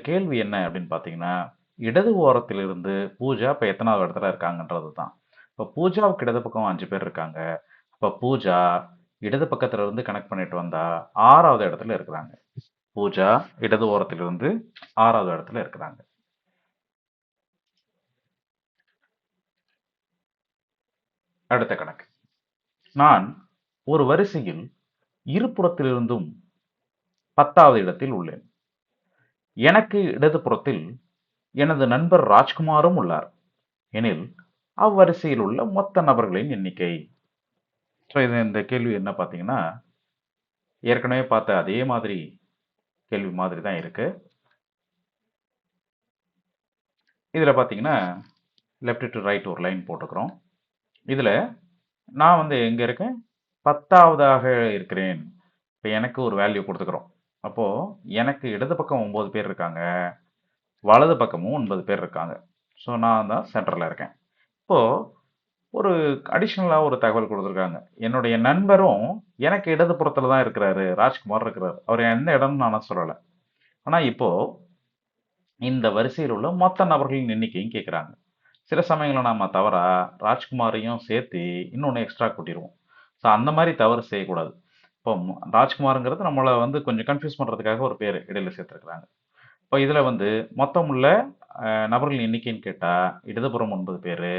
கேள்வி என்ன அப்படின்னு பார்த்தீங்கன்னா, இடது ஓரத்திலிருந்து பூஜா இப்ப எத்தனாவது இடத்துல இருக்காங்கன்றது தான். இப்ப பூஜாவுக்கு இடது பக்கம் 5 பேர் இருக்காங்க. அப்ப பூஜா இடது பக்கத்துல இருந்து கனெக்ட் பண்ணிட்டு வந்தா 6வது இடத்துல இருக்கிறாங்க. பூஜா இடது ஓரத்திலிருந்து 6வது இடத்துல இருக்கிறாங்க. அடுத்த கணக்கு. நான் ஒரு வரிசையில் இருபுறத்திலிருந்தும் 10வது இடத்தில் உள்ளேன். எனக்கு இடது புறத்தில் எனது நண்பர் ராஜ்குமாரும் உள்ளார். எனில் அவ்வரிசையில் உள்ள மொத்த நபர்களின் எண்ணிக்கை. ஸோ இந்த கேள்வி என்ன பார்த்தீங்கன்னா, ஏற்கனவே பார்த்த அதே மாதிரி கேள்வி மாதிரி தான் இருக்கு. இதில் பார்த்தீங்கன்னா லெஃப்ட் டு ரைட் ஒரு லைன் போட்டுக்கிறோம். இதில் நான் வந்து எங்கே இருக்கேன், 10வதாக இருக்கிறேன். இப்போ எனக்கு ஒரு வேல்யூ கொடுத்துக்கிறோம். அப்போது எனக்கு இடது பக்கம் 9 பேர் இருக்காங்க, வலது பக்கமும் 9 பேர் இருக்காங்க. ஸோ நான் தான் சென்டரில் இருக்கேன். இப்போது ஒரு அடிஷ்னலாக ஒரு தகவல் கொடுத்துருக்காங்க. என்னுடைய நண்பரும் எனக்கு இடது புறத்தில் தான் இருக்கிறாரு, ராஜ்குமார் இருக்கிறார். அவர் எந்த இடம்னு நான் சொல்லலை. ஆனால் இப்போது இந்த வரிசையில் உள்ள மொத்த நபர்களின் எண்ணிக்கையும் கேட்குறாங்க. சில சமயங்களில் நம்ம தவறா ராஜ்குமாரையும் சேர்த்து இன்னொன்று எக்ஸ்ட்ரா கூட்டிடுவோம். ஸோ அந்த மாதிரி தவறு செய்யக்கூடாது. இப்போ ராஜ்குமாருங்கிறது நம்மளை வந்து கொஞ்சம் கன்ஃபியூஸ் பண்ணுறதுக்காக ஒரு பேர் இடையில சேர்த்துருக்குறாங்க. இப்போ இதில் வந்து மொத்தம் உள்ள நபர்களின் எண்ணிக்கைன்னு கேட்டால் இடதுபுறம் 9 பேர்,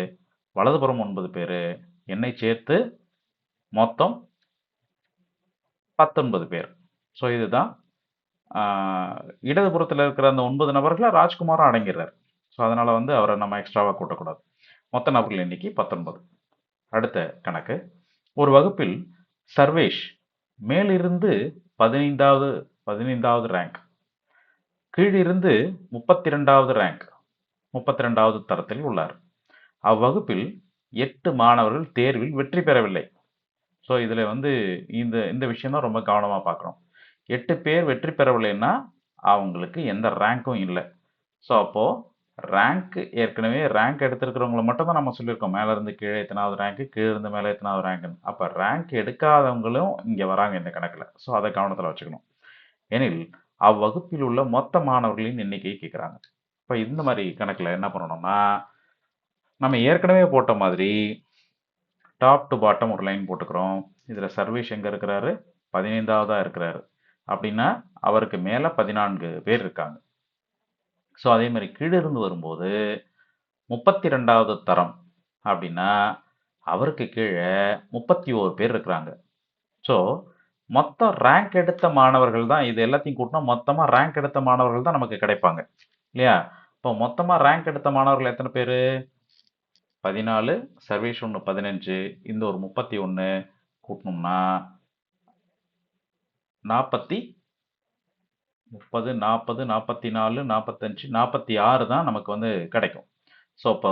வலதுபுறம் 9 பேர், என்னை சேர்த்து மொத்தம் 19 பேர். ஸோ இதுதான் இடதுபுறத்தில் இருக்கிற அந்த 9 நபர்களை ராஜ்குமாரும் அடங்கிறார். ஸோ அதனால் வந்து அவரை நம்ம எக்ஸ்ட்ராவாக கூட்டக்கூடாது. மொத்த நபர்கள் எண்ணிக்கை 19. அடுத்த கணக்கு. ஒரு வகுப்பில் சர்வேஷ் மேலிருந்து 15வது ரேங்க், கீழிருந்து 32வது ரேங்க், 32வது தரத்தில் உள்ளார். அவ்வகுப்பில் 8 மாணவர்கள் தேர்வில் வெற்றி பெறவில்லை. ஸோ இதில் வந்து இந்த இந்த விஷயம் தான் ரொம்ப கவனமாக பார்க்கணும். 8 பேர் வெற்றி பெறவில்லைன்னா அவங்களுக்கு எந்த ரேங்க்கும் இல்லை. ஸோ அப்போது ரேங்க் ஏற்கனவே ரேங்க் எடுத்திருக்கிறவங்கள மட்டும் தான் நம்ம சொல்லியிருக்கோம். மேலேருந்து கீழே எத்தனாவது ரேங்க்கு, கீழிருந்து மேலே எத்தனாவது ரேங்க்குன்னு. அப்போ ரேங்க் எடுக்காதவங்களும் இங்கே வராங்க இந்த கணக்கில். ஸோ அதை கவனத்தில் வச்சுக்கணும். எனில் அவ்வகுப்பில் உள்ள மொத்த மாணவர்களின் எண்ணிக்கையை கேட்குறாங்க. இப்போ இந்த மாதிரி கணக்கில் என்ன பண்ணணும்னா, நம்ம ஏற்கனவே போட்ட மாதிரி டாப் டு பாட்டம் ஒரு லைன் போட்டுக்கிறோம். இதில் சர்வேஷ் எங்கே இருக்கிறாரு, 15வதாக இருக்கிறாரு. அப்படின்னா அவருக்கு மேலே 14 பேர் இருக்காங்க. ஸோ அதே மாதிரி கீழே இருந்து வரும்போது 32வது தரம் அப்படின்னா அவருக்கு கீழே 31 பேர் இருக்கிறாங்க. ஸோ மொத்தம் ரேங்க் எடுத்த மாணவர்கள் தான், இது எல்லாத்தையும் கூட்டினா மொத்தமாக ரேங்க் எடுத்த மாணவர்கள் தான் நமக்கு கிடைப்பாங்க இல்லையா? இப்போ மொத்தமாக ரேங்க் எடுத்த மாணவர்கள் எத்தனை பேர்? 14, சர்வேஷ் 1 15, இந்த ஒரு 31 கூட்டணும்னா 40, 30, 40, 44, 45, 46 தான் நமக்கு வந்து கிடைக்கும். ஸோ இப்போ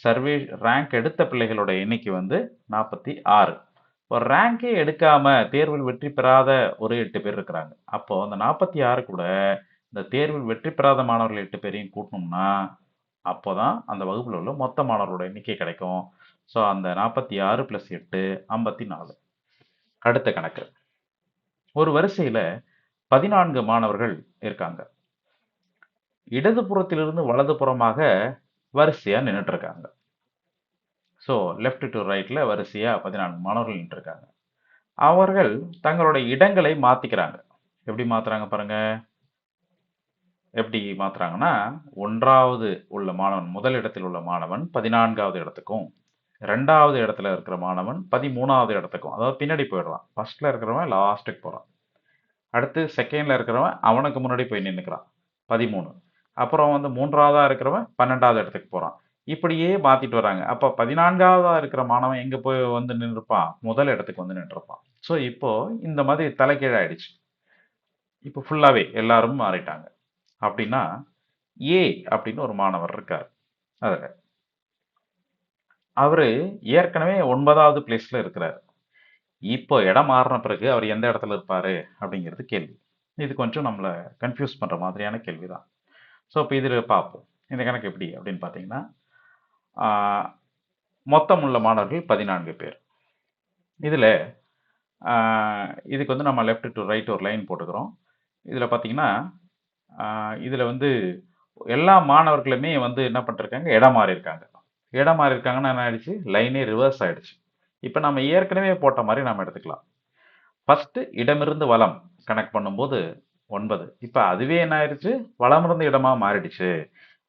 சர்வே ரேங்க் எடுத்த பிள்ளைகளோட எண்ணிக்கை வந்து 46. இப்போ ரேங்கே எடுக்காம தேர்வில் வெற்றி பெறாத ஒரு 8 பேர் இருக்கிறாங்க. அப்போ அந்த 46 கூட இந்த தேர்வில் வெற்றி பெறாத மாணவர்கள் 8 பேரையும் கூட்டணும்னா அப்போதான் அந்த வகுப்பில் உள்ள மொத்த மாணவர்களோட எண்ணிக்கை கிடைக்கும். ஸோ அந்த 46 + 8 54. அடுத்த கணக்கு. ஒரு வரிசையில் 14 மாணவர்கள் இருக்காங்க. இடதுபுறத்திலிருந்து வலதுபுறமாக வரிசையா நின்றுட்டு இருக்காங்க. ஸோ லெஃப்ட் டு ரைட்ல வரிசையா 14 மாணவர்கள் நின்று இருக்காங்க. அவர்கள் தங்களுடைய இடங்களை மாத்திக்கிறாங்க. எப்படி மாத்துறாங்க பாருங்க. எப்படி மாத்துறாங்கன்னா, 1வது உள்ள மாணவன், முதல் இடத்தில் உள்ள மாணவன் 14வது இடத்துக்கும், 2வது இடத்துல இருக்கிற மாணவன் 13வது இடத்துக்கும், அதாவது பின்னாடி போயிடுறான். ஃபர்ஸ்ட்ல இருக்கிறவன் லாஸ்ட்டுக்கு போறான். அடுத்து செகண்ட்ல இருக்கிறவன் அவனுக்கு முன்னாடி போய் நின்னுக்கிறான், 13. அப்புறம் வந்து 3வதா இருக்கிறவன் 12வது இடத்துக்கு போறான். இப்படியே மாத்திட்டு வராங்க. அப்ப 14வதா இருக்கிற மாணவன் எங்க போய் வந்து நின்றுப்பான்? முதல் இடத்துக்கு வந்து நின்றுப்பான். ஸோ இப்போ இந்த மாதிரி தலைகீழ ஆயிடுச்சு. இப்போ ஃபுல்லாவே எல்லாரும் மாறிட்டாங்க. அப்படின்னா ஏ அப்படின்னு ஒரு மாணவர் இருக்கார். அதுல அவரு ஏற்கனவே 9வது பிளேஸ்ல இருக்கிறார். இப்போ இடம் மாறின பிறகு அவர் எந்த இடத்துல இருப்பாரு அப்படிங்கிறது கேள்வி. இது கொஞ்சம் நம்மளை கன்ஃபியூஸ் பண்ற மாதிரியான கேள்விதான். ஸோ இப்போ இதில் பார்ப்போம். இந்த கணக்கு எப்படி அப்படின்னு பார்த்தீங்கன்னா, மொத்தம் உள்ள மாணவர்கள் 14 பேர். இதில் இதுக்கு வந்து நம்ம லெஃப்ட் டு ரைட் ஒரு லைன் போட்டுக்கிறோம். இதில் பார்த்தீங்கன்னா இதில் வந்து எல்லா மாணவர்களுமே வந்து என்ன பண்ணிருக்காங்க, இடம் மாறி இருக்காங்க. இடம் மாறி இருக்காங்கன்னா என்ன ஆயிடுச்சு, லைனே ரிவர்ஸ் ஆயிடுச்சு. இப்போ நம்ம ஏற்கனவே போட்ட மாதிரி நம்ம எடுத்துக்கலாம். ஃபர்ஸ்ட் இடமிருந்து வலம் கனெக்ட் பண்ணும்போது 9. இப்போ அதுவே என்ன ஆயிடுச்சு, வலமிருந்து இடமா மாறிடுச்சு.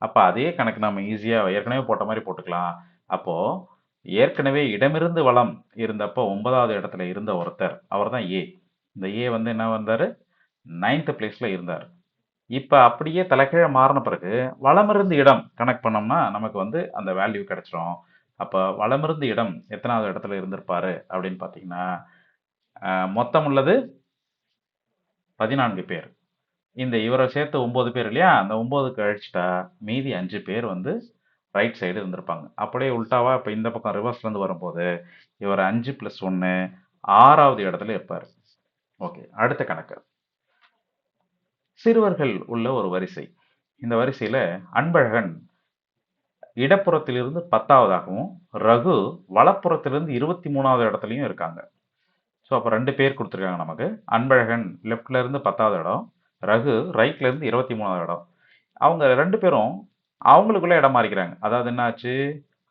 அப்போ அதே கணக்கு நம்ம ஈஸியாக ஏற்கனவே போட்ட மாதிரி போட்டுக்கலாம். அப்போ ஏற்கனவே இடமிருந்து வலம் இருந்தப்போ 9வது இடத்துல இருந்த ஒருத்தர், அவர் தான் ஏ. இந்த ஏ வந்து என்ன வந்தார், 9th பிளேஸ்ல இருந்தார். இப்போ அப்படியே தலைகீழ மாறின பிறகு வலமிருந்து இடம் கனெக்ட் பண்ணோம்னா நமக்கு வந்து அந்த வேல்யூ கிடைச்சிரும். அப்போ வலமிருந்து இடம் எத்தனாவது இடத்துல இருந்திருப்பாரு அப்படின்னு பார்த்தீங்கன்னா, மொத்தம் உள்ளது 14 பேர். இந்த இவரை சேர்த்து 9 பேர் இல்லையா, அந்த 9 கழிச்சிட்டா மீதி 5 பேர் வந்து ரைட் சைடு இருந்திருப்பாங்க. அப்படியே உல்டாவா இப்போ இந்த பக்கம் ரிவர்ஸ்லேருந்து வரும்போது இவர் 5 + 1 6வது இடத்துல இருப்பார். ஓகே, அடுத்த கணக்கு. சிறுவர்கள் உள்ள ஒரு வரிசை. இந்த வரிசையில் அன்பழகன் இடப்புறத்திலிருந்து 10வதாகவும் ரகு வலப்புறத்திலிருந்து 23வது இடத்துலையும் இருக்காங்க. ஸோ அப்போ 2 பேர் கொடுத்துருக்காங்க நமக்கு. அன்பழகன் லெஃப்ட்ல இருந்து 10வது இடம், ரகு ரைட்ல இருந்து 23வது இடம். அவங்க 2 பேரும் அவங்களுக்குள்ள இடம் மாறிக்கிறாங்க. அதாவது என்னாச்சு,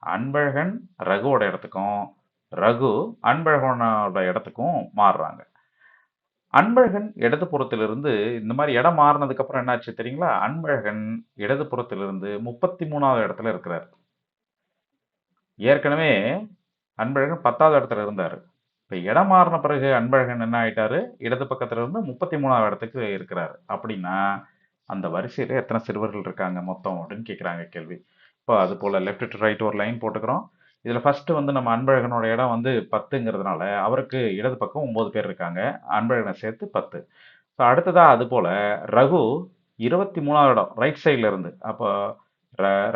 அன்பழகன் ரகுவோட இடத்துக்கும் ரகு அன்பழகனோட இடத்துக்கும் மாறுறாங்க. அன்பழகன் இடது புறத்திலிருந்து இந்த மாதிரி இடம் மாறினதுக்கு அப்புறம் என்னாச்சு தெரியுங்களா, அன்பழகன் இடது புறத்திலிருந்து 33வது இடத்துல இருக்கிறார். ஏற்கனவே அன்பழகன் 10வது இடத்துல இருந்தார். இப்போ இடம் மாறின பிறகு அன்பழகன் என்ன ஆயிட்டாரு, இடது பக்கத்துல இருந்து 33வது இடத்துக்கு இருக்கிறார். அப்படின்னா அந்த வரிசையில் எத்தனை சிறுவர்கள் இருக்காங்க மொத்தம் அப்படின்னு கேட்குறாங்க கேள்வி. இப்போ அது போல் லெஃப்ட் டு ரைட் ஒரு லைன் போட்டுக்கிறோம். இதில் ஃபஸ்ட்டு வந்து நம்ம அன்பழகனோட இடம் வந்து 10ங்கிறதுனால அவருக்கு இடது பக்கம் 9 பேர் இருக்காங்க, அன்பழகனை சேர்த்து 10. ஸோ அடுத்ததாக அது போல் ரகு 23வது இடம் ரைட் சைடில் இருந்து, அப்போ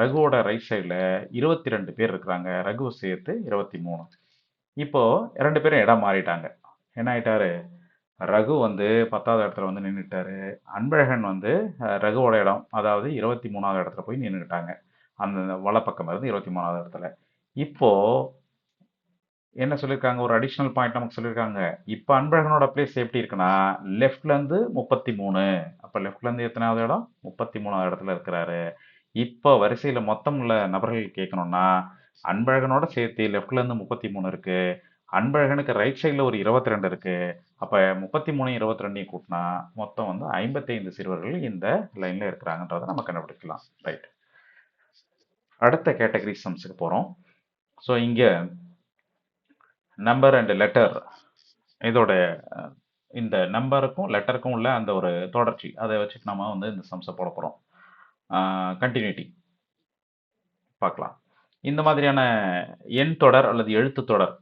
ரகுவோட ரைட் சைடில் 22 பேர் இருக்கிறாங்க, ரகு சேர்த்து 23. இப்போ 2 பேரும் இடம் மாறிட்டாங்க. என்ன ஆயிட்டாரு, ரகு வந்து 10வது இடத்துல வந்து நின்றுட்டாரு, அன்பழகன் வந்து ரகுவோட இடம் அதாவது 23வது இடத்துல போய் நின்றுட்டாங்க, அந்த வலப்பக்கம் இருந்து 23வது இடத்துல. இப்போ என்ன சொல்லியிருக்காங்க, ஒரு அடிஷ்னல் பாயிண்ட் நமக்கு சொல்லியிருக்காங்க. இப்போ அன்பழகனோட பிளேஸ் எப்படி இருக்குன்னா லெஃப்ட்லேருந்து 33. அப்போ லெஃப்ட்லேருந்து எத்தனாவது இடம், 33வது இடத்துல இருக்கிறாரு. இப்போ வரிசையில் மொத்தம் உள்ள நபர்கள் கேட்கணும்னா அன்பழகனோட சேர்த்து லெஃப்ட்லேருந்து 33 இருக்கு, அன்பழகனுக்கு ரைட் சைடில் ஒரு 22 இருக்கு. அப்போ 33 22 கூட்டினா மொத்தம் வந்து 55 சிறுவர்கள் இந்த லைனில் இருக்கிறாங்கன்றதை நம்ம கண்டுபிடிக்கலாம். ரைட், அடுத்த கேட்டகரி சம்ஸுக்கு போகிறோம். ஸோ இங்கே நம்பர் அண்ட் லெட்டர், இதோட இந்த நம்பருக்கும் லெட்டருக்கும் உள்ள அந்த ஒரு தொடர்ச்சி, அதை வச்சுட்டு நம்ம வந்து இந்த சம்ஸை போட போகிறோம். கண்டினியூட்டி பார்க்கலாம். இந்த மாதிரியான எண் தொடர் அல்லது எழுத்து தொடர்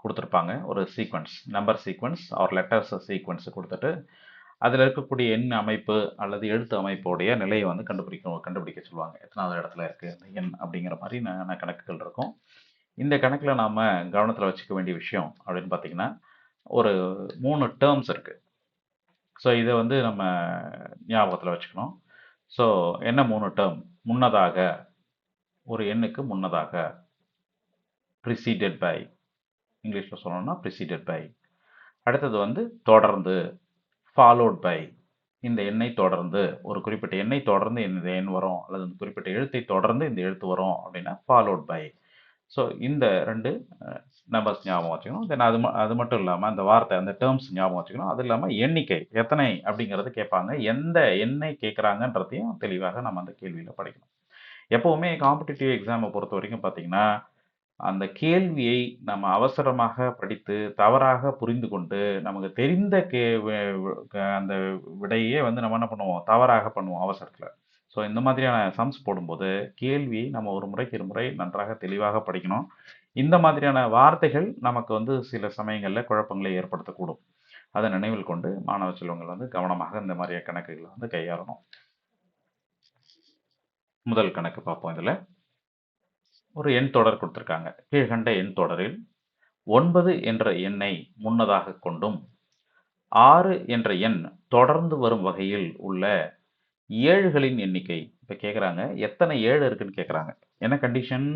கொடுத்துருப்பாங்க, ஒரு sequence, number sequence or letters sequence கொடுத்துட்டு அதில் இருக்கக்கூடிய எண் அமைப்பு அல்லது எழுத்து அமைப்போடைய நிலையை வந்து கண்டுபிடிக்க சொல்லுவாங்க. எத்தனாவது இடத்துல இருக்குது அந்த எண் அப்படிங்கிற மாதிரி கணக்குகள் இருக்கும். இந்த கணக்கில் நாம் கவனத்தில் வச்சுக்க வேண்டிய விஷயம் அப்படின்னு பார்த்தீங்கன்னா ஒரு 3 டேர்ம்ஸ் இருக்குது. ஸோ இதை வந்து நம்ம ஞாபகத்தில் வச்சுக்கணும். ஸோ என்ன 3 டேர்ம், முன்னதாக, ஒரு எண்ணுக்கு முன்னதாக, ப்ரிசீடட் பை, இங்கிலீஷில் சொல்லணும்னா ப்ரிசீடட் பை. அடுத்தது வந்து தொடர்ந்து, ஃபாலோட் பை, இந்த எண்ணை தொடர்ந்து, ஒரு குறிப்பிட்ட எண்ணை தொடர்ந்து இந்த எண் வரும் அல்லது இந்த குறிப்பிட்ட எழுத்தை தொடர்ந்து இந்த எழுத்து வரும் அப்படின்னா ஃபாலோட் பை. ஸோ இந்த 2 நம்பர்ஸ் ஞாபகம் வச்சுக்கணும். தென் அது மட்டும் இல்லாமல் அந்த வார்த்தை, அந்த டேர்ம்ஸ் ஞாபகம் வச்சுக்கணும். அது இல்லாமல் எண்ணிக்கை எத்தனை அப்படிங்கிறது கேட்பாங்க, எந்த எண்ணை கேட்குறாங்கன்றதையும் தெளிவாக நம்ம அந்த கேள்வியில் படிக்கணும். எப்போவுமே காம்படிட்டிவ் எக்ஸாமை பொறுத்த வரைக்கும் பார்த்தீங்கன்னா அந்த கேள்வியை நம்ம அவசரமாக படித்து தவறாக புரிந்து கொண்டு நமக்கு தெரிந்த அந்த விடையே வந்து நம்ம என்ன பண்ணுவோம், தவறாக பண்ணுவோம் அவசரத்தில். ஸோ இந்த மாதிரியான சம்ஸ் போடும்போது கேள்வியை நம்ம ஒரு முறைக்கு 2 முறை நன்றாக தெளிவாக படிக்கணும். இந்த மாதிரியான வார்த்தைகள் நமக்கு வந்து சில சமயங்களில் குழப்பங்களை ஏற்படுத்தக்கூடும். அதை நினைவில் கொண்டு மாணவ செல்வங்கள் வந்து கவனமாக இந்த மாதிரியான கணக்குகளை வந்து கையாளணும். முதல் கணக்கு பார்ப்போம். இதில் ஒரு எண் தொடர் கொடுத்துருக்காங்க. கீழ்கண்ட எண் தொடரில் 9 என்ற எண்ணை முன்னதாக கொண்டும் 6 என்ற எண் தொடர்ந்து வரும் வகையில் உள்ள 7களின் எண்ணிக்கை. இப்போ கேட்குறாங்க எத்தனை 7 இருக்குன்னு கேட்குறாங்க. என்ன கண்டிஷன்,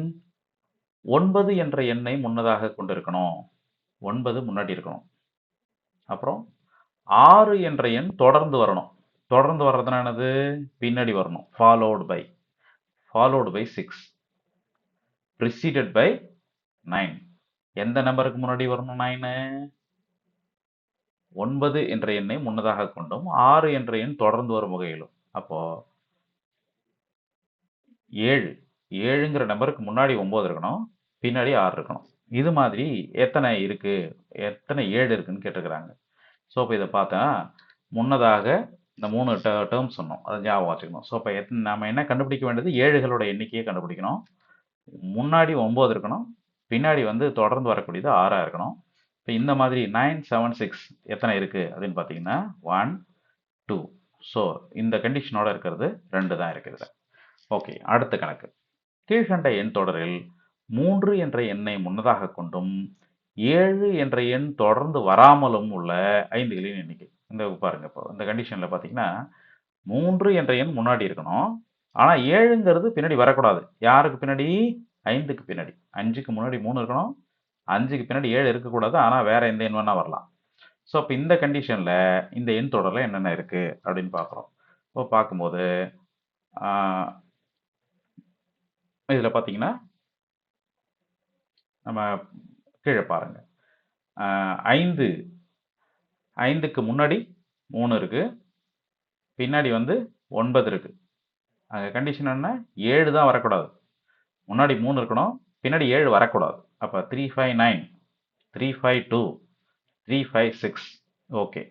9 என்ற எண்ணை முன்னதாக கொண்டு இருக்கணும், 9 முன்னாடி இருக்கணும். அப்புறம் 6 என்ற எண் தொடர்ந்து வரணும். தொடர்ந்து வர்றதுனா என்னது? பின்னாடி வரணும். Followed by 6 preceded by 9. எந்த நம்பருக்கு முன்னாடி வரணும் 9? 9 என்ற எண்ணை முன்னதாக கொண்டும் 6 என்ற எண் தொடர்ந்து வரும் வகையிலும். அப்போ 7ங்கிற நம்பருக்கு முன்னாடி 9 இருக்கணும், பின்னாடி 6 இருக்கணும். இது மாதிரி எத்தனை 7 இருக்குன்னு கேட்டிருக்கிறாங்க. ஸோ இப்போ இதை பார்த்தா முன்னதாக இந்த 3 டேர்ம்ஸ் சொன்னோம், அதை ஞாபகம் வச்சுக்கணும். ஸோ இப்போ நம்ம என்ன கண்டுபிடிக்க வேண்டியது? 7களோட எண்ணிக்கையை கண்டுபிடிக்கணும். முன்னாடி 9 இருக்கணும், பின்னாடி தொடர்ந்து வரக்கூடியது 6 இருக்கணும். இப்போ இந்த மாதிரி 9, 7, 6 எத்தனை இருக்கு அப்படின்னு பார்த்தீங்கன்னா 1, 2. ஸோ இந்த கண்டிஷனோட இருக்கிறது 2 தான் இருக்குது. ஓகே, அடுத்த கணக்கு. கீழ்கண்ட எண் தொடரில் 3 என்ற எண்ணை முன்னதாக கொண்டும் 7 என்ற எண் தொடர்ந்து வராமலும் உள்ள 5களின் எண்ணிக்கை. இந்த பாருங்க, இப்போ இந்த கண்டிஷனில் பார்த்தீங்கன்னா 3 என்ற எண் முன்னாடி இருக்கணும், ஆனால் 7ங்கிறது பின்னாடி வரக்கூடாது. யாருக்கு பின்னாடி? 5க்கு பின்னாடி. 5க்கு முன்னாடி 3 இருக்கணும், 5க்கு பின்னாடி 7 இருக்கக்கூடாது, ஆனால் வேற எந்த எண் வேணா வரலாம். ஸோ இப்போ இந்த கண்டிஷனில் இந்த எண் தொடரில் என்னென்ன இருக்கு அப்படின்னு பார்க்குறோம். இப்போ பார்க்கும்போது இதில் பார்த்தீங்கன்னா நம்ம கீழே பாருங்க, 5க்கு முன்னாடி 3 இருக்கு, பின்னாடி 9 இருக்கு. அங்கே கண்டிஷன் என்ன? 7 தான் வரக்கூடாது. முன்னாடி 3 இருக்கணும், பின்னாடி 7 வரக்கூடாது. அப்போ 3, 5, 9, 3, 5, 2, 3, 5, 6. ஓகே,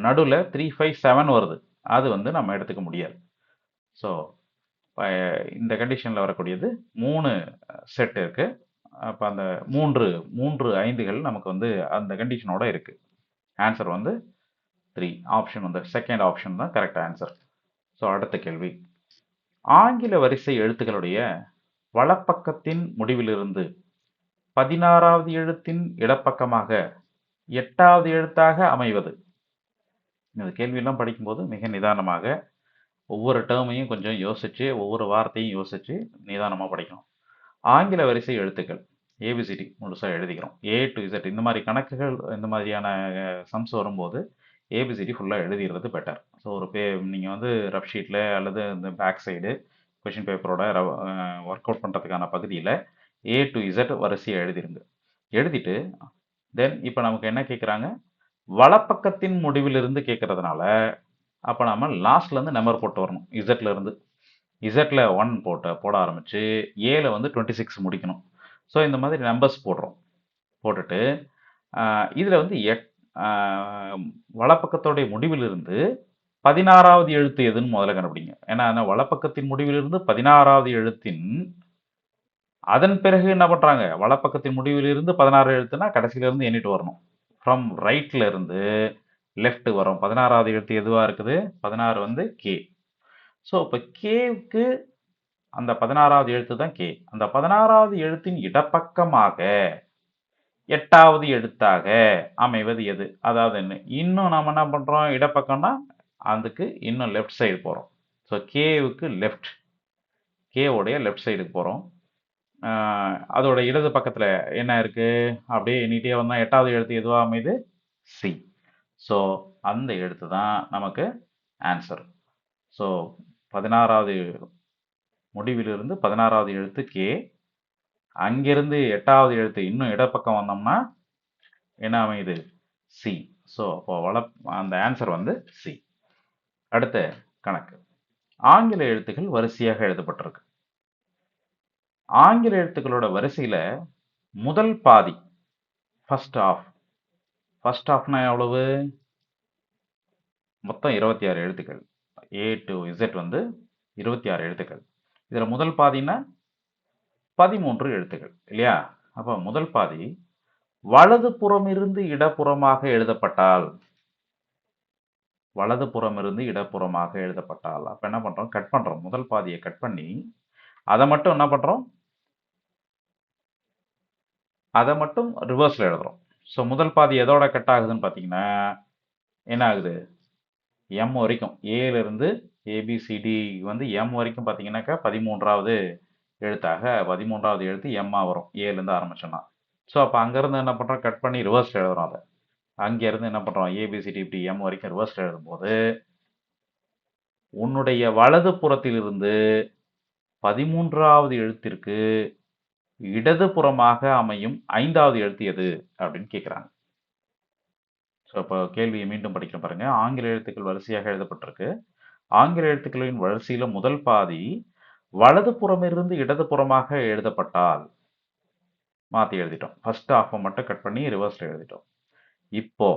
நடுவில் 3, 5, 7 வருது, அது நம்ம எடுத்துக்க முடியாது. ஸோ இந்த கண்டிஷனில் வரக்கூடியது 3 செட் இருக்கு. அப்போ அந்த 3 5கள் நமக்கு அந்த கண்டிஷனோட இருக்கு. ஆன்சர் 3. ஆப்ஷன் செகண்ட் ஆப்ஷன் தான் கரெக்ட் ஆன்சர். ஸோ அடுத்த கேள்வி. ஆங்கில வரிசை எழுத்துக்களுடைய வலப்பக்கத்தின் முடிவிலிருந்து 16வது எழுத்தின் இடப்பக்கமாக 8வது எழுத்தாக அமைவது. இந்த கேள்வியெல்லாம் படிக்கும்போது மிக நிதானமாக ஒவ்வொரு டேர்மையும் கொஞ்சம் யோசிச்சு, ஒவ்வொரு வார்த்தையும் யோசிச்சு நிதானமாக படிக்கணும். ஆங்கில வரிசை எழுத்துக்கள் ஏபிசிடி முழுசாக எழுதிக்கிறோம். A to Z இந்த மாதிரி கணக்குகள், இந்த மாதிரியான சம்ஸ் வரும்போது ஏபிசிடி ஃபுல்லாக எழுதிடுறது பெட்டர். ஸோ ஒரு நீங்கள் ரஃப் ஷீட்டில் அல்லது இந்த பேக் சைடு கொஷின் பேப்பரோட ஒர்க் அவுட் பண்ணுறதுக்கான பகுதியில் A to Z வரிசையை எழுதிருங்க. எழுதிட்டு தென் இப்போ நமக்கு என்ன கேட்குறாங்க? வலப்பக்கத்தின் முடிவிலிருந்து கேட்கறதுனால அப்போ நம்ம லாஸ்ட்லேருந்து நம்பர் போட்டு வரணும். இசட்லேருந்து 1 போட ஆரம்பித்து ஏல 26 முடிக்கணும். ஸோ இந்த மாதிரி நம்பர்ஸ் போட்டுட்டு இதில் வலப்பக்கத்தோடைய முடிவிலிருந்து 16வது எழுத்து எதுன்னு முதல்ல கண்டுபிடிங்க. ஏன்னா வலப்பக்கத்தின் முடிவிலிருந்து 16வது எழுத்தின் அதன் பிறகு என்ன பண்ணுறாங்க? வலப்பக்கத்தின் முடிவிலிருந்து 16 எழுத்துனா கடைசியிலேருந்து எண்ணிட்டு வரணும். ஃப்ரம் ரைட்டில் இருந்து லெஃப்ட் வரும். 16வது எழுத்து எதுவாக இருக்குது? 16 கே. ஸோ இப்போ கேவுக்கு அந்த 16வது எழுத்து தான் கே. அந்த 16வது எழுத்தின் இடப்பக்கமாக 8வது எழுத்தாக அமைவது எது? அதாவது இன்னும் நம்ம என்ன பண்ணுறோம்? இடப்பக்கம்னா அதுக்கு இன்னும் லெஃப்ட் சைடு போகிறோம். ஸோ கேவுக்கு லெஃப்ட், கேவோடைய லெஃப்ட் சைடுக்கு போகிறோம். அதோட இடது பக்கத்தில் என்ன இருக்குது? அப்படியே எண்ணிட்டே வந்தால் 8வது எழுத்து எதுவாக அமைது? சி. ஸோ அந்த எழுத்து தான் நமக்கு ஆன்சர். ஸோ 16வது முடிவிலிருந்து 16வது எழுத்து கே, அங்கிருந்து 8வது எழுத்து இன்னும் இடப்பக்கம் வந்தோம்னா என்ன அமையுது? சி. ஸோ அப்போ அந்த ஆன்சர் சி. அடுத்த கணக்கு. ஆங்கில எழுத்துக்கள் வரிசையாக எழுதப்பட்டிருக்கு. ஆங்கில எழுத்துக்களோட வரிசையில் முதல் பாதி ஃபர்ஸ்ட் ஆஃப்னா எவ்வளவு? மொத்தம் 26 எழுத்துக்கள். A to Z 26 எழுத்துக்கள். இதில் முதல் பாதின்னா 13 எழுத்துக்கள் இல்லையா? அப்போ முதல் பாதி வலது புறமிருந்து இடப்புறமாக எழுதப்பட்டால், அப்போ என்ன பண்ணுறோம்? கட் பண்ணுறோம். முதல் பாதியை கட் பண்ணி அதை மட்டும் என்ன பண்ணுறோம்? அதை மட்டும் ரிவர்ஸில் எழுதுகிறோம். ஸோ முதல் பாதி எதோட கட் ஆகுதுன்னு பார்த்தீங்கன்னா என்ன ஆகுது? எம் வரைக்கும், ஏலேருந்து ஏபிசிடி எம் வரைக்கும் பார்த்தீங்கன்னாக்கா 13வது எழுத்தாக 13வது எழுத்து எம்மா வரும், ஏலேருந்து ஆரம்பிச்சோன்னா. ஸோ அப்போ அங்கேருந்து என்ன பண்ணுறோம்? கட் பண்ணி ரிவர்ஸில் எழுதுகிறோம். அதை அங்கேருந்து என்ன பண்ணுறோம்? ஏபிசிடி இப்படி எம் வரைக்கும் ரிவர்ஸில் எழுதும்போது உன்னுடைய வலது புறத்திலிருந்து 13வது எழுத்திற்கு இடதுபுறமாக அமையும் 5வது எழுத்து எது அப்படின்னு கேட்குறாங்க. ஸோ இப்போ கேள்வியை மீண்டும் படிக்கிறேன் பாருங்க. ஆங்கில எழுத்துக்கள் வரிசையாக எழுதப்பட்டிருக்கு. ஆங்கில எழுத்துக்களின் வரிசையில முதல் பாதி வலதுபுறமிருந்து இடதுபுறமாக எழுதப்பட்டால் மாற்றி எழுதிட்டோம். ஃபர்ஸ்ட் ஹாஃபை மட்டும் கட் பண்ணி ரிவர்ஸில் எழுதிட்டோம். இப்போ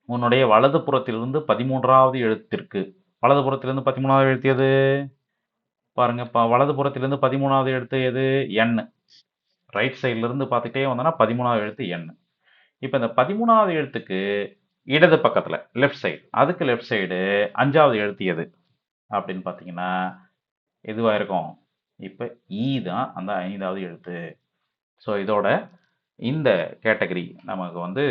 உன்னுடைய வலது புறத்திலிருந்து 13வது எழுத்திற்கு வலது புறத்திலிருந்து 13வது எழுத்து எது பாருங்க. வலது புறத்திலிருந்து 13வது எழுத்து எது? என். ரைட் சைட்ல இருந்து பார்த்துட்டே வந்தோம்னா 13வது எழுத்து என். இப்போ இந்த 13வது எழுத்துக்கு இடது பக்கத்தில் லெஃப்ட் சைடு, அதுக்கு லெஃப்ட் சைடு 5வது எழுத்து எது அப்படின்னு பார்த்தீங்கன்னா எதுவாக இருக்கும்? இப்போ ஈ தான் அந்த 5வது எழுத்து. ஸோ இதோட இந்த கேட்டகரி நமக்கு வந்து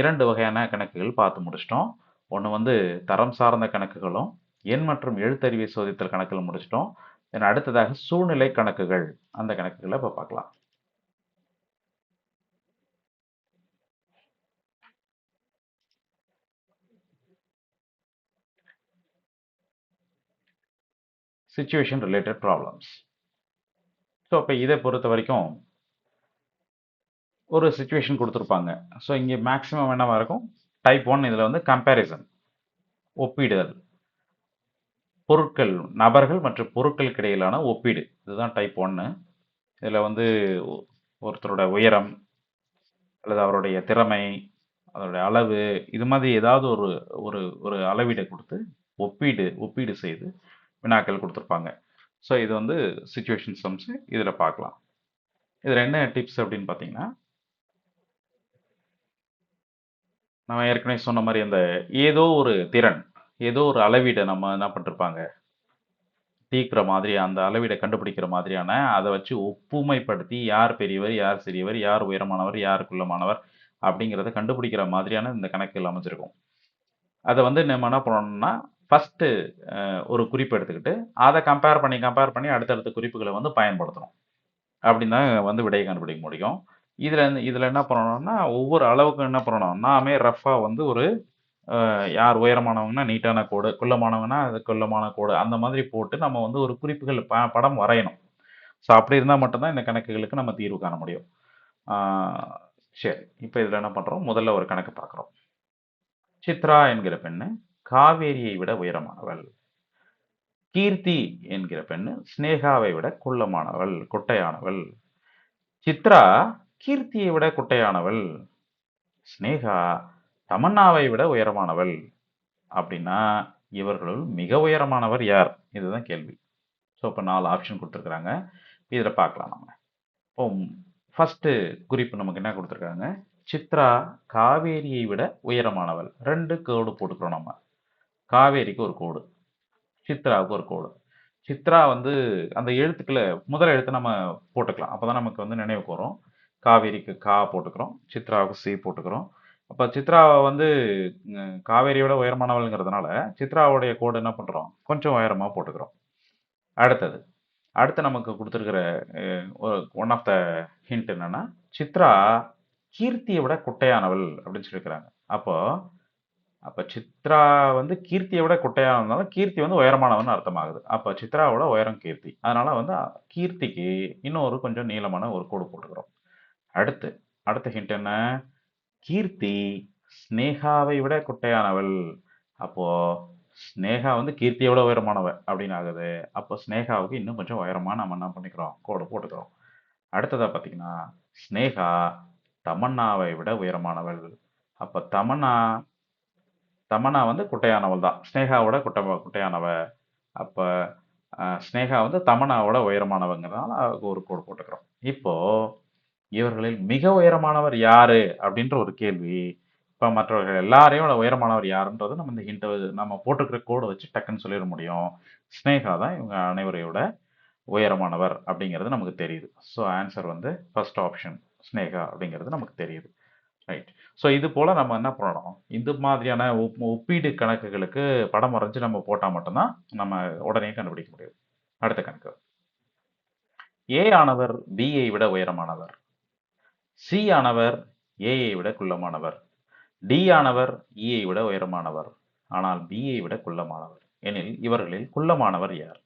2 வகையான கணக்குகள் பார்த்து முடிச்சிட்டோம். ஒன்று வந்து தரம் சார்ந்த கணக்குகளும் எண் மற்றும் எழுத்தறிவை சோதித்தல் கணக்குகள் முடிச்சிட்டோம். தென் அடுத்ததாக சூழ்நிலை கணக்குகள், அந்த கணக்குகளை இப்போ பார்க்கலாம். Situation related problems. ஸோ இப்போ இதை பொறுத்த வரைக்கும் ஒரு சிச்சுவேஷன் கொடுத்துருப்பாங்க. ஸோ இங்கே மேக்ஸிமம் என்னவா இருக்கும்? டைப் 1 இதில் வந்து கம்பேரிசன், ஒப்பிடுதல், பொருட்கள், நபர்கள் மற்றும் பொருட்களுக்கு இடையிலான ஒப்பீடு, இதுதான் டைப் 1. இதில் வந்து ஒருத்தரோட உயரம் அல்லது அவருடைய திறமை, அதோடைய அளவு, இது மாதிரி ஏதாவது ஒரு ஒரு ஒரு அளவீடை கொடுத்து ஒப்பீடு செய்து வினாக்கள் கொடுத்துருப்பாங்க. ஸோ இது வந்து சிச்சுவேஷன் சம்ஸ் இதில் பார்க்கலாம். இதில் என்ன டிப்ஸ் அப்படின்னு பார்த்தீங்கன்னா, நம்ம ஏற்கனவே சொன்ன மாதிரி அந்த ஏதோ ஒரு திறன், ஏதோ ஒரு அளவீடை நம்ம என்ன பண்ணிருப்பாங்க, தீர்க்கிற மாதிரி அந்த அளவீடை கண்டுபிடிக்கிற மாதிரியான அதை வச்சு ஒப்புமைப்படுத்தி யார் பெரியவர், யார் சிறியவர், யார் உயரமானவர், யார் குள்ளமானவர் அப்படிங்கிறத கண்டுபிடிக்கிற மாதிரியான இந்த கணக்குகள் அமைஞ்சிருக்கும். அதை வந்து நம்ம என்ன பண்ணணும்னா, ஃபஸ்ட்டு ஒரு குறிப்பு எடுத்துக்கிட்டு அதை கம்பேர் பண்ணி அடுத்தடுத்த குறிப்புகளை வந்து பயன்படுத்தணும். அப்படின்னு தான் வந்து விடையை கண்டுபிடிக்க முடியும். இதில் என்ன பண்ணணும்னா, ஒவ்வொரு அளவுக்கும் என்ன பண்ணணும், நாமே ரஃப்பாக வந்து ஒரு யார் உயரமானவங்கன்னா நீட்டான கோடு, குள்ளமானவங்கன்னா அது குள்ளமான கோடு, அந்த மாதிரி போட்டு நம்ம வந்து ஒரு குறிப்புகள் படம் வரையணும். ஸோ அப்படி இருந்தால் மட்டும்தான் இந்த கணக்குகளுக்கு நம்ம தீர்வு காண முடியும். சரி, இப்போ இதில் என்ன பண்ணுறோம், முதல்ல ஒரு கணக்கு பார்க்குறோம். சித்ரா என்கிற பெண்ணு காவேரியை விட உயரமானவள். கீர்த்தி என்கிற பெண்ணு ஸ்னேகாவை விட குட்டையானவள். சித்ரா கீர்த்தியை விட குட்டையானவள். ஸ்னேகா தமன்னாவை விட உயரமானவள். அப்படின்னா இவர்களுள் மிக உயரமானவர் யார்? இதுதான் கேள்வி. ஸோ இப்போ 4 ஆப்ஷன் கொடுத்துருக்குறாங்க. இதில் பார்க்கலாம் நம்ம. இப்போ ஃபஸ்ட்டு குறிப்பு நமக்கு என்ன கொடுத்துருக்காங்க, சித்ரா காவேரியை விட உயரமானவள். 2 கோடு போட்டுக்கிறோம் நம்ம. காவேரிக்கு ஒரு கோடு, சித்ராவுக்கு ஒரு கோடு. சித்ரா வந்து அந்த எழுத்துக்களை முதல் எழுத்து நம்ம போட்டுக்கலாம். அப்போ தான் நமக்கு வந்து நினைவுக்கு வரும். காவேரிக்கு கா போட்டுக்கிறோம், சித்ராவுக்கு சி போட்டுக்கிறோம். அப்போ சித்ராவை வந்து காவேரியோட உயரமானவள்ங்கிறதுனால சித்ராவுடைய கோடு என்ன பண்ணுறோம், கொஞ்சம் உயரமாக போட்டுக்கிறோம். அடுத்து நமக்கு கொடுத்துருக்கிற ஒன் ஆஃப் த ஹிண்ட் என்னன்னா, சித்ரா கீர்த்தியை விட குட்டையானவள் அப்படின்னு சொல்லியிருக்கிறாங்க. அப்போ சித்ரா வந்து கீர்த்தியை விட குட்டையானதுனால கீர்த்தி வந்து உயரமானவன் அர்த்தமாகுது. அப்போ சித்ராவோட உயரம் கீர்த்தி, அதனால வந்து கீர்த்திக்கு இன்னொரு கொஞ்சம் நீளமான ஒரு கோடு போட்டுக்கிறோம். அடுத்த ஹிண்ட் என்ன, கீர்த்தி ஸ்னேகாவை விட குட்டையானவள். அப்போ ஸ்னேகா வந்து கீர்த்தியோட உயரமானவ அப்படின்னு ஆகுது. அப்போ ஸ்னேகாவுக்கு இன்னும் கொஞ்சம் உயரமா நம்ம என்ன பண்ணிக்கிறோம், கோடு போட்டுக்கிறோம். அடுத்ததா பார்த்தீங்கன்னா, ஸ்னேகா தமன்னாவை விட உயரமானவள். அப்போ தமன்னா வந்து குட்டையானவள் தான், ஸ்னேகாவோட குட்டையானவ. அப்போ ஸ்னேகா வந்து தமன்னாவோட உயரமானவங்கிறதுனால ஒரு கோடு போட்டுக்கிறோம். இப்போ இவர்களில் மிக உயரமானவர் யாரு அப்படின்ற ஒரு கேள்வி. இப்போ மற்றவர்கள் எல்லாரையும் உயரமானவர் யாருன்றது நம்ம இந்த ஹிண்ட் நம்ம போட்டுக்கிற கோடை வச்சு டக்குன்னு சொல்லிட முடியும். ஸ்னேகா தான் இவங்க அனைவரையோட உயரமானவர் அப்படிங்கிறது நமக்கு தெரியுது. ஸோ ஆன்சர் வந்து ஃபர்ஸ்ட் ஆப்ஷன் ஸ்னேகா அப்படிங்கிறது நமக்கு தெரியுது. ரைட். ஸோ இது போல் நம்ம என்ன பண்ணணும், இந்த மாதிரியான ஒப்பீடு கணக்குகளுக்கு படம் வரைஞ்சு நம்ம போட்டால் மட்டும்தான் நம்ம உடனே கண்டுபிடிக்க முடியும். அடுத்த கணக்கு, ஏ ஆனவர் பியை விட உயரமானவர், சி ஆனவர் ஏயை விட குள்ளமானவர், டி ஆனவர் இயை விட உயரமானவர், ஆனால் பியை விட குள்ளமானவர். எனில் இவர்களில் குள்ளமானவர் யார்?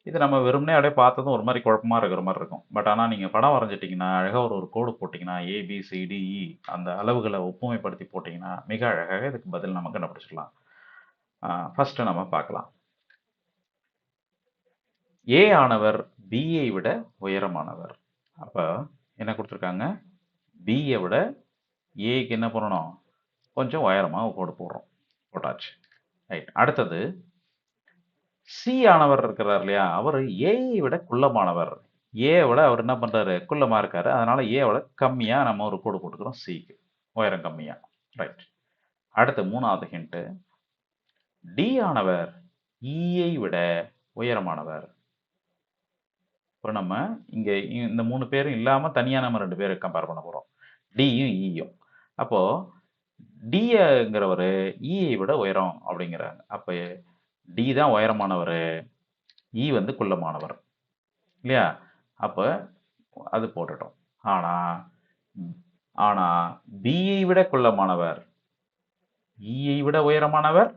இது நம்ம வெறுமனே அப்படியே பார்த்ததும் ஒரு மாதிரி குழப்பமா இருக்கிற மாதிரி இருக்கும். பட் ஆனால் நீங்கள் படம் வரைஞ்சிட்டிங்கன்னா அழகாக ஒரு கோடு போட்டிங்கன்னா ஏபிசிடிஇ அந்த அளவுகளை ஒப்புமைப்படுத்தி போட்டிங்கன்னா மிக அழகாக இதுக்கு பதில் நம்ம கண்டுபிடிச்சிடலாம். ஃபர்ஸ்ட் நம்ம பார்க்கலாம். ஏ ஆனவர் பியை விட உயரமானவர். அப்போ என்ன கொடுத்துருக்காங்க? பியை விட ஏக்கு என்ன பண்ணணும்? கொஞ்சம் உயரமாக கோடு போடுறோம். போட்டாச்சு. ரைட். அடுத்தது சி ஆனவர் இருக்கிறார் இல்லையா, அவர் ஏயை விட குள்ளமானவர். ஏ விட அவர் என்ன பண்றாரு? குள்ளமா இருக்காரு. அதனால ஏ விட கம்மியா நம்ம ஒரு கோடு போட்டுக்கிறோம் சிக்கு. உயரம் கம்மியா. ரைட். அடுத்து 3வது ஹிண்ட். டி ஆனவர் ஈயை விட உயரமானவர். இப்போ நம்ம இங்க இந்த 3 பேரும் இல்லாம தனியா நம்ம 2 பேரை கம்பேர் பண்ண போறோம். டியும் ஈயும். அப்போ டிங்கிறவர் ஈயை விட உயரம் அப்படிங்கிறாங்க. அப்ப டி தான் உயரமானவர், ஈ வந்து குள்ளமானவர் இல்லையா? அப்ப அது போட்டுட்டோம். ஆனா ஆனா பியை விட குள்ளமானவர், ஈயை விட உயரமானவர்,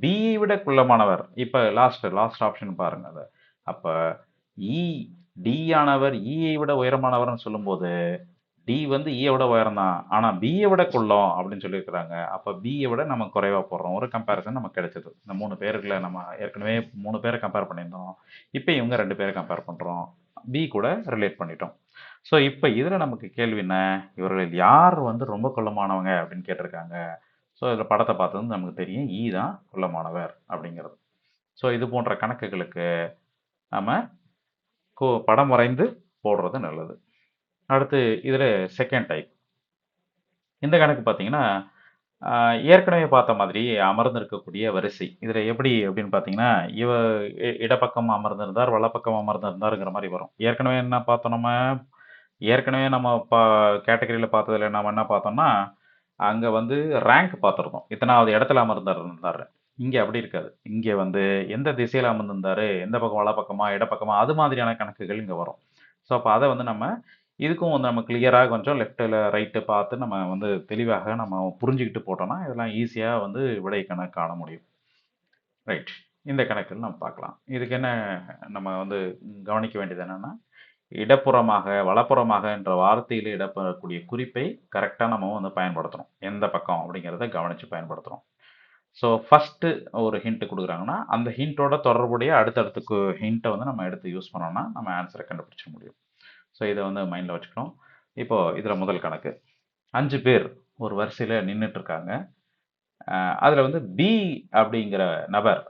பியை விட குள்ளமானவர். இப்ப லாஸ்ட் ஆப்ஷன் பாருங்க அத. அப்ப இ டி ஆனவர் ஈயை விட உயரமானவர்னு சொல்லும்போது டி வந்து ஈயை விட உயரம் தான், ஆனா பியை விட குள்ளம் அப்படின்னு சொல்லியிருக்கிறாங்க. அப்ப பியை விட நம்ம குறைவா போடுறோம். ஒரு கம்பேரிசன் நமக்கு கிடைச்சது. இந்த 3 பேருக்குள்ள நம்ம ஏற்கனவே 3 பேரை கம்பேர் பண்ணியிருந்தோம். இப்போ இவங்க 2 பேரை கம்பேர் பண்றோம். பி கூட ரிலேட் பண்ணிட்டோம். ஸோ இப்போ இதில் நமக்கு கேள்வி என்ன? இவர்களில் யார் வந்து ரொம்ப குள்ளமானவங்க அப்படின்னு கேட்டிருக்காங்க. ஸோ இதில் படத்தை பார்த்தது நமக்கு தெரியும், ஈ தான் குள்ளமானவர் அப்படிங்கிறது. ஸோ இது போன்ற கணக்குகளுக்கு நம்ம படம் வரைந்து போடுறது நல்லது. அடுத்து இதில் செகண்ட் டைப். இந்த கணக்கு பார்த்தீங்கன்னா ஏற்கனவே பார்த்த மாதிரி அமர்ந்து இருக்கக்கூடிய வரிசை. இதில் எப்படி அப்படின்னு பார்த்தீங்கன்னா, இடப்பக்கம் அமர்ந்திருந்தார், வலப்பக்கம் அமர்ந்திருந்தாருங்கிற மாதிரி வரும். ஏற்கனவே என்ன பார்த்தோம் நம்ம? ஏற்கனவே நம்ம கேட்டகரியில் பார்த்ததுல நம்ம என்ன பார்த்தோம்னா, அங்கே வந்து ரேங்க் பார்த்துருந்தோம். இத்தனாவது இடத்துல அமர்ந்திருந்தார். இங்கே அப்படி இருக்காது. இங்கே வந்து எந்த திசையில் அமர்ந்திருந்தாரு, எந்த பக்கம் வலப்பக்கமா, இடப்பக்கமா, அது மாதிரியான கணக்குகள் இங்கே வரும். ஸோ அப்போ அதை வந்து நம்ம இதுக்கும் வந்து நம்ம கிளியராக கொஞ்சம் லெஃப்ட்டில் ரைட்டு பார்த்து நம்ம வந்து தெளிவாக நம்ம புரிஞ்சுக்கிட்டு போட்டோம்னா இதெல்லாம் ஈஸியாக வந்து விடை கணக்கு காண முடியும். ரைட். இந்த கணக்கில் நம்ம பார்க்கலாம். இதுக்கு என்ன நம்ம வந்து கவனிக்க வேண்டியது என்னென்னா, இடப்புறமாக வலப்புறமாக என்ற வார்த்தையில் இடப்படக்கூடிய குறிப்பை கரெக்டாக நம்ம வந்து பயன்படுத்தணும். எந்த பக்கம் அப்படிங்கிறத கவனித்து பயன்படுத்தணும். ஸோ ஃபஸ்ட்டு ஒரு ஹிண்ட் கொடுக்குறாங்கன்னா அந்த ஹிண்ட்டோட தொடர்புடைய அடுத்தடுத்து ஹிண்ட்டை வந்து நம்ம எடுத்து யூஸ் பண்ணோம்னா நம்ம ஆன்சரை கண்டுபிடிச்சிக்க முடியும். ஸோ இதை வந்து மைண்டில் வச்சுக்கணும். இப்போது இதில் முதல் கணக்கு. 5 பேர் ஒரு வரிசையில் நின்றுட்டு இருக்காங்க. அதில் வந்து பி அப்படிங்கிற நபர்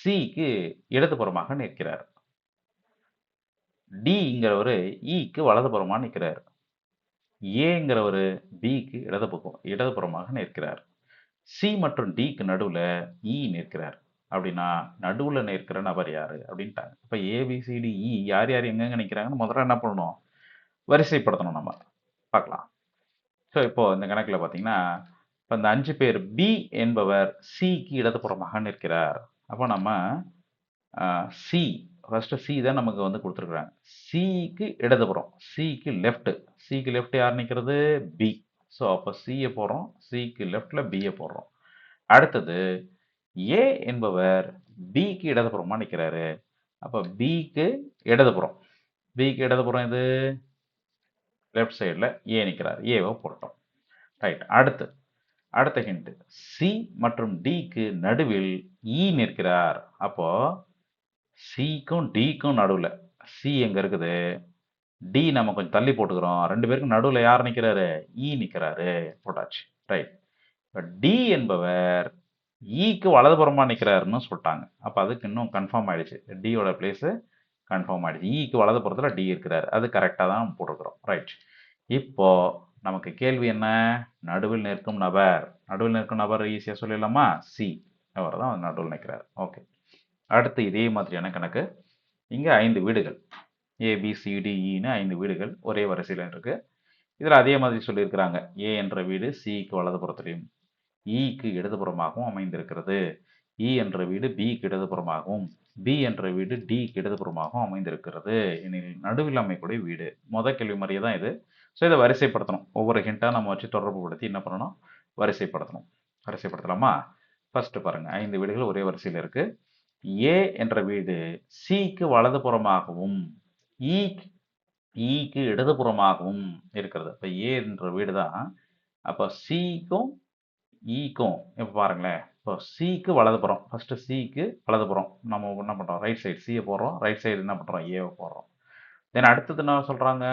சிக்கு இடதுபுறமாக நிற்கிறார். டிங்கிறவர் இக்கு வலதுபுறமாக நிற்கிறார். ஏங்கிறவர் பிக்கு இடதுபுறமாக நிற்கிறார். சி மற்றும் டிக்கு நடுவில் இ நிற்கிறார். அப்படின்னா நடுவில் நிற்கிற நபர் யார் அப்படின்ட்டாங்க. இப்போ ஏபிசிடிஇ யார் யார் எங்கெங்கே நிற்கிறாங்கன்னு முதல்ல என்ன பண்ணணும்? வரிசைப்படுத்தணும். நம்ம பார்க்கலாம். ஸோ இப்போது இந்த கணக்கில் பார்த்தீங்கன்னா, இப்போ இந்த 5 பேர் பி என்பவர் சிக்கு இடதுபுறமாக நிற்கிறார். அப்போ நம்ம சி ஃபஸ்ட்டு சி தான் நமக்கு வந்து கொடுத்துருக்குறாங்க. சிக்கு இடதுபுறம், சிக்கு லெஃப்ட் யார் நிற்கிறது? பி. ஸோ அப்போ சியை போடுறோம், சிக்கு லெஃப்டில் பியை போடுறோம். அடுத்தது ஏ என்பவர் பிக்கு இடதுபுறமாக நிற்கிறாரு. அப்போ பிக்கு இடதுபுறம் இது லெஃப்ட் சைடில் ஏ நிற்கிறார். ஏவை போட்டோம். ரைட். அடுத்த ஹிண்ட். சி மற்றும் டிக்கு நடுவில் இ நிற்கிறார். அப்போ சிக்கும் டிக்கும் நடுவில் சி எங்கே இருக்குது, டி நம்ம கொஞ்சம் தள்ளி போட்டுக்கிறோம். 2 பேருக்கும் நடுவில் யார் நிற்கிறாரு? இ நிற்கிறாரு. போட்டாச்சு. ரைட். இப்போ டி என்பவர் ஈக்கு வலதுபுறமாக நிற்கிறாருன்னு சொல்லிட்டாங்க. அப்போ அதுக்கு இன்னும் கன்ஃபார்ம் ஆகிடுச்சு. டியோட பிளேஸு கன்ஃபார்ம் ஆகிடுச்சு. ஈக்கு வலதுபுறத்தில் டி இருக்கிறார். அது கரெக்டாக தான் போட்டுருக்குறோம். ரைட். இப்போது நமக்கு கேள்வி என்ன? நடுவில் நிற்கும் நபர் ஈஸியாக சொல்லிடலாமா? சி. அவர் தான் நடுவில் நிற்கிறார். ஓகே. அடுத்து இதே மாதிரியான கணக்கு. இங்கே 5 வீடுகள் ஏபிசிடிஇன்னு 5 வீடுகள் ஒரே வரிசையில் இருக்குது. இதில் அதே மாதிரி சொல்லியிருக்கிறாங்க. ஏ என்ற வீடு சிக்கு வலதுபுறத்திலையும் ஈக்கு இடதுபுறமாகவும் அமைந்திருக்கிறது. இ என்ற வீடு பிக்கு இடதுபுறமாகவும் பி என்ற வீடு டிக்கு இடதுபுறமாகவும் அமைந்திருக்கிறது எனில் நடுவில் அமைக்கூடிய வீடு. முதல் கேள்வி மாதிரியே தான் இது. ஸோ இதை வரிசைப்படுத்தணும். ஒவ்வொரு ஹிண்ட்டாக நம்ம வச்சு தொடர்பு படுத்தி என்ன பண்ணணும்? வரிசைப்படுத்தலாமா? ஃபஸ்ட்டு பாருங்கள், 5 வீடுகள் ஒரே வரிசையில் இருக்குது. ஏ என்ற வீடு சிக்கு வலதுபுறமாகவும் இ ஈக்கு இடதுபுறமாகவும் இருக்கிறது. இப்போ ஏ என்ற வீடு தான். அப்போ சிக்கும் ஈக்கும் இப்போ பாருங்களேன். இப்போ சிக்கு வலதுபுறம், ஃபர்ஸ்ட் சிக்கு வலதுபுறம் நம்ம என்ன பண்ணுறோம், ரைட் சைடு சியை போடுறோம், ரைட் சைடு என்ன பண்ணுறோம், ஏவை போடுறோம். தென் அடுத்தது என்ன சொல்கிறாங்க,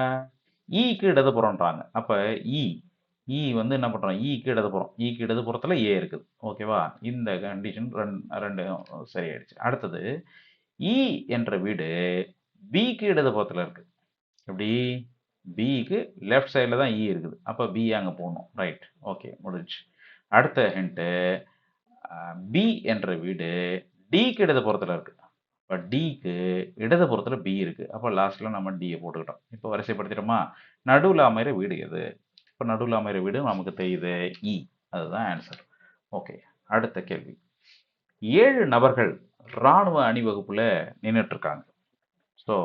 ஈக்கு இடதுபுறம்ன்றாங்க. அப்போ இ இ வந்து என்ன பண்ணுறோம், ஈக்கு இடதுபுறம், ஈக்கு இடதுபுறத்தில் ஏ இருக்குது. ஓகேவா, இந்த கண்டிஷன் ரெண்டு சரியாயிடுச்சு. அடுத்தது இ என்ற வீடு பிக்கு இடதுபுறத்தில் இருக்குது. எப்படி, பிக்கு லெஃப்ட் சைடில் தான் இ இருக்குது. அப்போ பி அங்கே போகணும். ரைட், ஓகே, முடிஞ்சு. அடுத்த ஹிண்ட்டு, பி என்ற வீடு டிக்கு இடதுபுறத்தில் இருக்குது. இப்போ டிக்கு இடதுபுறத்தில் பி இருக்குது. அப்போ லாஸ்ட்டில் நம்ம டியை போட்டுக்கிட்டோம். இப்போ வரிசைப்படுத்திட்டோமா, நடுவில் அமைகிற வீடு எது? இப்போ நடுவில் அமைகிற வீடு நமக்கு தெரியுது இ. அதுதான் ஆன்சர். ஓகே, அடுத்த கேள்வி. 7 நபர்கள் இராணுவ அணிவகுப்பில் நின்றுட்டுருக்காங்க. ஸோ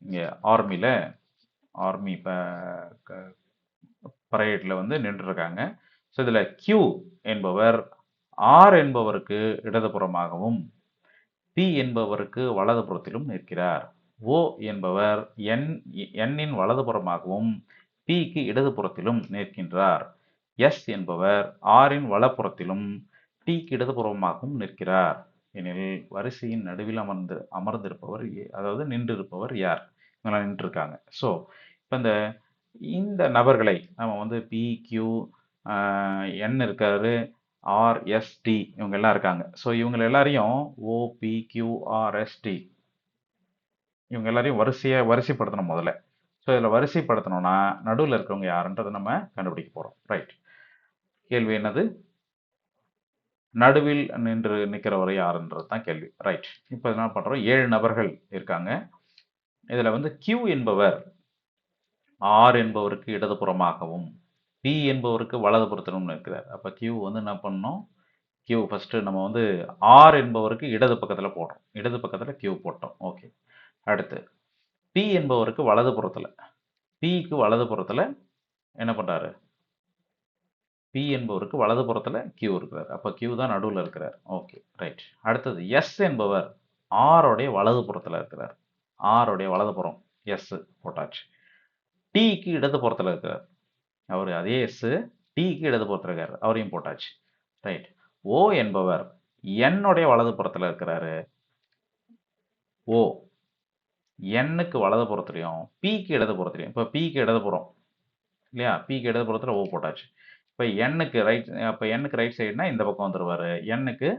இங்கே ஆர்மி பரேடில் வந்து நின்றுருக்காங்க. ஸோ இதில் Q என்பவர் R என்பவருக்கு இடதுபுறமாகவும் P என்பவருக்கு வலதுபுறத்திலும் நிற்கிறார். O என்பவர் Nஇன் வலதுபுறமாகவும் Pக்கு இடதுபுறத்திலும் நிற்கின்றார். S என்பவர் Rஇன் வலப்புறத்திலும் Tக்கு இடதுபுறமாகவும் நிற்கிறார் எனில் வரிசையின் நடுவில் அமர்ந்திருப்பவர், அதாவது நின்றிருப்பவர் யார்? இவங்களாம் நின்றுருக்காங்க. ஸோ இப்போ இந்த நபர்களை நம்ம வந்து PQ N இருக்காரு, RST இவங்க எல்லாம் இருக்காங்க. ஸோ இவங்க எல்லாரையும் OPQRST இவங்க எல்லாரையும் வரிசைப்படுத்தணும் முதல்ல. ஸோ இதில் வரிசைப்படுத்தணும்னா நடுவில் இருக்கிறவங்க யாருன்றதை நம்ம கண்டுபிடிக்க போகிறோம். ரைட், கேள்வி என்னது, நடுவில் நின்று நிற்கிறவர் யாருன்றது தான் கேள்வி. ரைட், இப்போ என்ன பண்ணுறோம், 7 நபர்கள் இருக்காங்க. இதில் வந்து Q என்பவர் R என்பவருக்கு இடதுபுறமாகவும் P என்பவருக்கு வலதுபுறத்திலும் இருக்கிறார். அப்போ Q வந்து என்ன பண்ணணும், Q ஃபஸ்ட்டு நம்ம வந்து R என்பவருக்கு இடது பக்கத்தில் போடுறோம். இடது பக்கத்தில் Q போட்டோம். ஓகே, அடுத்து P என்பவருக்கு வலதுபுறத்தில், Pக்கு வலதுபுறத்தில் என்ன பண்ணுறாரு, P என்பவருக்கு வலதுபுறத்தில் Q இருக்கிறார். அப்போ Q தான் நடுவில் இருக்கிறார். Okay, right. அடுத்தது S என்பவர் ஆரோடைய வலதுபுறத்தில் இருக்கிறார். ஆரோடைய வலதுபுறம் S போட்டாச்சு. Tக்கு இடதுபுறத்தில் இருக்கிறார். அவர் அதே S, Tக்கு இடதுபுறத்தில் இருக்கார். அவரையும் போட்டாச்சு. ரைட். O என்பவர் N-உடைய வலதுபுறத்தில் இருக்கிறாரு. O N-க்கு வலதுபுறத்துலையும் Pக்கு இடதுபுறத்துலையும், இப்போ Pக்கு இடதுபுறம் இல்லையா, Pக்கு இடதுபுறத்தில் O போட்டாச்சு. இப்போ N-க்கு ரைட் சைடுனா இந்த பக்கம் வந்துடுவார். N-க்கு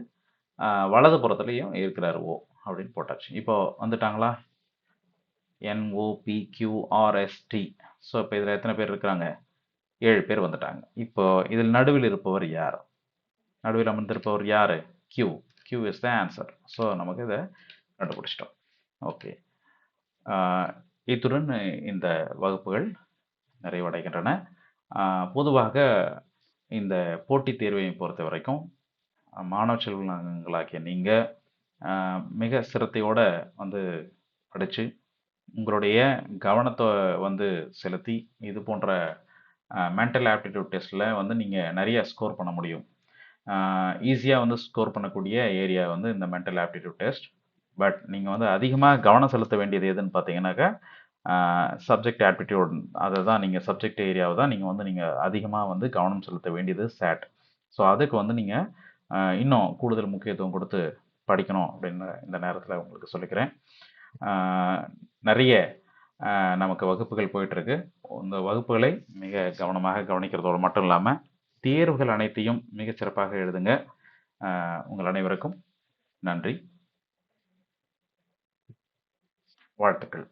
வலதுபுறத்துலையும் இருக்கிறார் O அப்படின்னு போட்டாச்சு. இப்போ வந்துட்டாங்களா, NOPQRST. ஸோ இப்போ இதில் எத்தனை பேர் இருக்கிறாங்க, 7 பேர் வந்துட்டாங்க. இப்போ இதில் நடுவில் இருப்பவர் யார், நடுவில் அமர்ந்திருப்பவர் யார், Q. Q is the answer. So நமக்கு இதை கண்டுபிடிச்சிட்டோம். ஓகே, இத்துடன் இந்த வகுப்புகள் நிறைவடைகின்றன. பொதுவாக இந்த போட்டித் தேர்வை பொறுத்த வரைக்கும் மாணவ செல்வங்களாகிய நீங்கள் மிக சிரத்தையோடு வந்து படித்து உங்களுடைய கவனத்தை வந்து செலுத்தி இது போன்ற மென்டல் ஆப்டிடியூட் டெஸ்ட்டில் வந்து நீங்கள் நிறைய ஸ்கோர் பண்ண முடியும். ஈஸியாக வந்து ஸ்கோர் பண்ணக்கூடிய ஏரியா வந்து இந்த மென்டல் ஆப்டிடியூட் டெஸ்ட். பட் நீங்கள் வந்து அதிகமாக கவனம் செலுத்த வேண்டியது எதுன்னு பார்த்தீங்கன்னாக்கா சப்ஜெக்ட் ஆப்டிடியூட், அதை தான் நீங்கள் சப்ஜெக்ட் ஏரியாவை தான் நீங்கள் அதிகமாக வந்து கவனம் செலுத்த வேண்டியது SAT. ஸோ அதுக்கு வந்து நீங்கள் இன்னும் கூடுதல் முக்கியத்துவம் கொடுத்து படிக்கணும் அப்படின்னு இந்த நேரத்தில் உங்களுக்கு சொல்லிக்கிறேன். நிறைய நமக்கு வகுப்புகள் போயிட்டுருக்கு. இந்த வகுப்புகளை மிக கவனமாக கவனிக்கிறதோடு மட்டும் இல்லாமல் தேர்வுகள் அனைத்தையும் மிகச்சிறப்பாக எழுதுங்க. உங்கள் அனைவருக்கும் நன்றி, வாழ்த்துக்கள்.